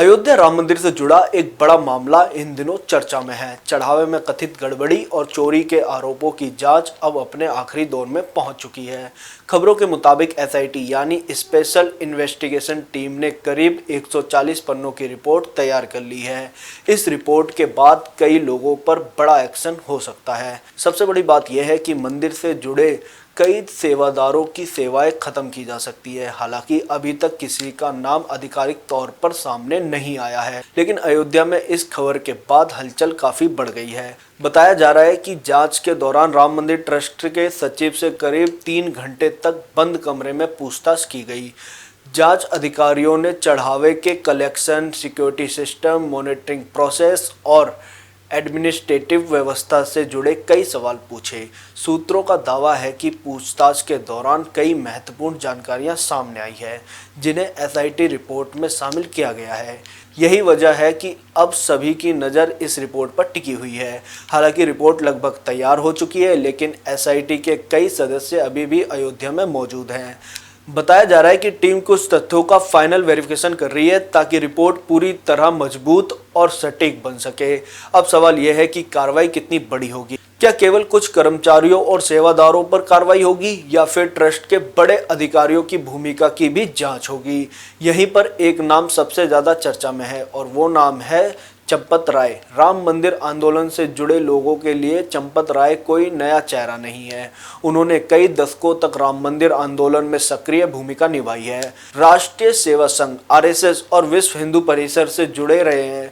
अयोध्या राम मंदिर से जुड़ा एक बड़ा मामला इन दिनों चर्चा में है। चढ़ावे में कथित गड़बड़ी और चोरी के आरोपों की जांच अब अपने आखिरी दौर में पहुंच चुकी है। खबरों के मुताबिक एसआईटी यानी स्पेशल इन्वेस्टिगेशन टीम ने करीब 140 पन्नों की रिपोर्ट तैयार कर ली है। इस रिपोर्ट के बाद कई लोगों पर बड़ा एक्शन हो सकता है। सबसे बड़ी बात यह है कि मंदिर से जुड़े कई सेवादारों की सेवाएं खत्म की जा सकती है। हालांकि अभी तक किसी का नाम आधिकारिक तौर पर सामने नहीं आया है, लेकिन अयोध्या में इस खबर के बाद हलचल काफी बढ़ गई है। बताया जा रहा है कि जांच के दौरान राम मंदिर ट्रस्ट के सचिव से करीब 3 घंटे तक बंद कमरे में पूछताछ की गई। जांच अधिकारियों ने चढ़ावे के collection, security system, monitoring process और एडमिनिस्ट्रेटिव व्यवस्था से जुड़े कई सवाल पूछे। सूत्रों का दावा है कि पूछताछ के दौरान कई महत्वपूर्ण जानकारियां सामने आई है, जिन्हें एसआईटी रिपोर्ट में शामिल किया गया है। यही वजह है कि अब सभी की नज़र इस रिपोर्ट पर टिकी हुई है। हालांकि रिपोर्ट लगभग तैयार हो चुकी है, लेकिन एसआईटी के कई सदस्य अभी भी अयोध्या में मौजूद हैं। बताया जा रहा है कि टीम कुछ तथ्यों का फाइनल वेरिफिकेशन कर रही है ताकि रिपोर्ट पूरी तरह मजबूत और सटीक बन सके। अब सवाल यह है कि कार्रवाई कितनी बड़ी होगी। क्या केवल कुछ कर्मचारियों और सेवादारों पर कार्रवाई होगी या फिर ट्रस्ट के बड़े अधिकारियों की भूमिका की भी जांच होगी। यहीं पर एक नाम सबसे ज़्यादा चर्चा में है और वो नाम है चंपत राय। राम मंदिर आंदोलन से जुड़े लोगों के लिए चंपत राय कोई नया चेहरा नहीं है। उन्होंने कई दशकों तक राम मंदिर आंदोलन में सक्रिय भूमिका निभाई है। राष्ट्रीय सेवा संघ आरएसएस और विश्व हिंदू परिषद से जुड़े रहे हैं।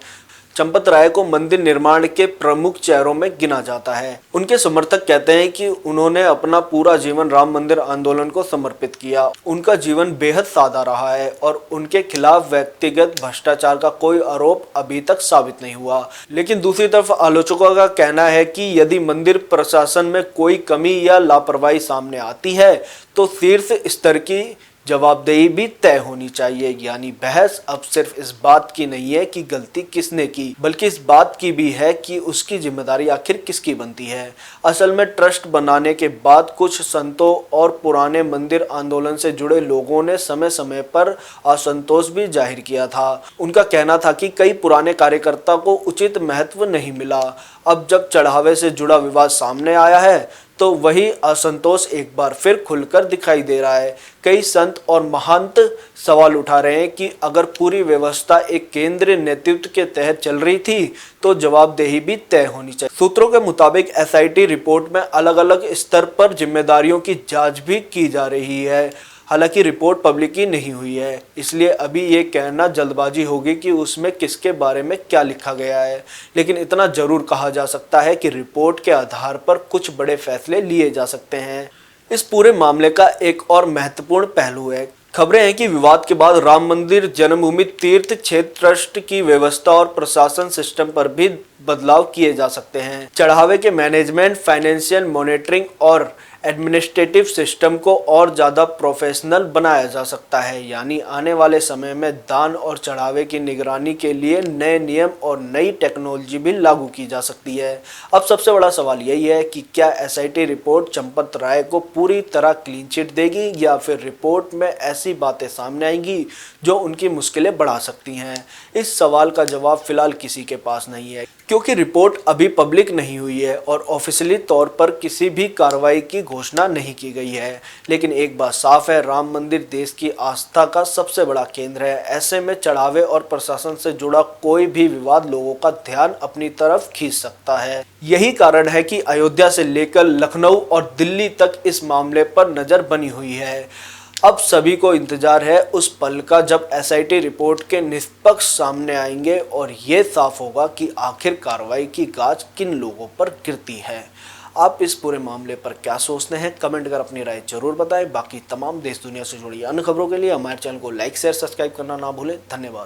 चंपत राय को मंदिर निर्माण के प्रमुख चेहरों में गिना जाता है। उनके समर्थक कहते हैं कि उन्होंने अपना पूरा जीवन राम मंदिर आंदोलन को समर्पित किया। उनका जीवन बेहद सादा रहा है और उनके खिलाफ व्यक्तिगत भ्रष्टाचार का कोई आरोप अभी तक साबित नहीं हुआ। लेकिन दूसरी तरफ आलोचकों का कहना है कि यदि मंदिर प्रशासन में कोई कमी या लापरवाही सामने आती है तो शीर्ष स्तर की जवाबदेही भी तय होनी चाहिए। यानी बहस अब सिर्फ इस बात की नहीं है कि गलती किसने की, बल्कि इस बात की भी है कि उसकी जिम्मेदारी आखिर किसकी बनती है। असल में ट्रस्ट बनाने के बाद कुछ संतों और पुराने मंदिर आंदोलन से जुड़े लोगों ने समय समय पर असंतोष भी जाहिर किया था। उनका कहना था कि कई पुराने कार्यकर्ता को उचित महत्व नहीं मिला। अब जब चढ़ावे से जुड़ा विवाद सामने आया है तो वही असंतोष एक बार फिर खुलकर दिखाई दे रहा है। कई संत और महंत सवाल उठा रहे हैं कि अगर पूरी व्यवस्था एक केंद्रीय नेतृत्व के तहत चल रही थी तो जवाबदेही भी तय होनी चाहिए। सूत्रों के मुताबिक एसआईटी रिपोर्ट में अलग अलग स्तर पर जिम्मेदारियों की जांच भी की जा रही है। हालांकि रिपोर्ट पब्लिक ही नहीं हुई है, इसलिए अभी ये कहना जल्दबाजी होगी कि उसमें किसके बारे में क्या लिखा गया है। लेकिन इतना जरूर कहा जा सकता है कि रिपोर्ट के आधार पर कुछ बड़े फैसले लिए जा सकते हैं। इस पूरे मामले का एक और महत्वपूर्ण पहलू है। खबरें हैं कि विवाद के बाद राम मंदिर जन्मभूमि तीर्थ क्षेत्र ट्रस्ट की व्यवस्था और प्रशासन सिस्टम पर भी बदलाव किए जा सकते हैं। चढ़ावे के मैनेजमेंट, फाइनेंशियल मॉनिटरिंग और एडमिनिस्ट्रेटिव सिस्टम को और ज़्यादा प्रोफेशनल बनाया जा सकता है। यानी आने वाले समय में दान और चढ़ावे की निगरानी के लिए नए नियम और नई टेक्नोलॉजी भी लागू की जा सकती है। अब सबसे बड़ा सवाल यही है कि क्या एसआईटी रिपोर्ट चंपत राय को पूरी तरह क्लीन चिट देगी या फिर रिपोर्ट में ऐसी बातें सामने आएंगी जो उनकी मुश्किलें बढ़ा सकती हैं। इस सवाल का जवाब फिलहाल किसी के पास नहीं है, क्योंकि रिपोर्ट अभी पब्लिक नहीं हुई है और ऑफिशियली तौर पर किसी भी कार्रवाई की घोषणा नहीं की गई है। लेकिन एक बात साफ है, राम मंदिर देश की आस्था का सबसे बड़ा केंद्र है। ऐसे में चढ़ावे और प्रशासन से जुड़ा कोई भी विवाद लोगों का ध्यान अपनी तरफ खींच सकता है। यही कारण है कि अयोध्या से लेकर लखनऊ और दिल्ली तक इस मामले पर नजर बनी हुई है। अब सभी को इंतजार है उस पल का जब एसआईटी रिपोर्ट के निष्पक्ष सामने आएंगे और ये साफ होगा कि आखिर कार्रवाई की गाज किन लोगों पर गिरती है। आप इस पूरे मामले पर क्या सोचते हैं, कमेंट कर अपनी राय जरूर बताएं। बाकी तमाम देश दुनिया से जुड़ी अन्य खबरों के लिए हमारे चैनल को लाइक, शेयर, सब्सक्राइब करना ना भूलें। धन्यवाद।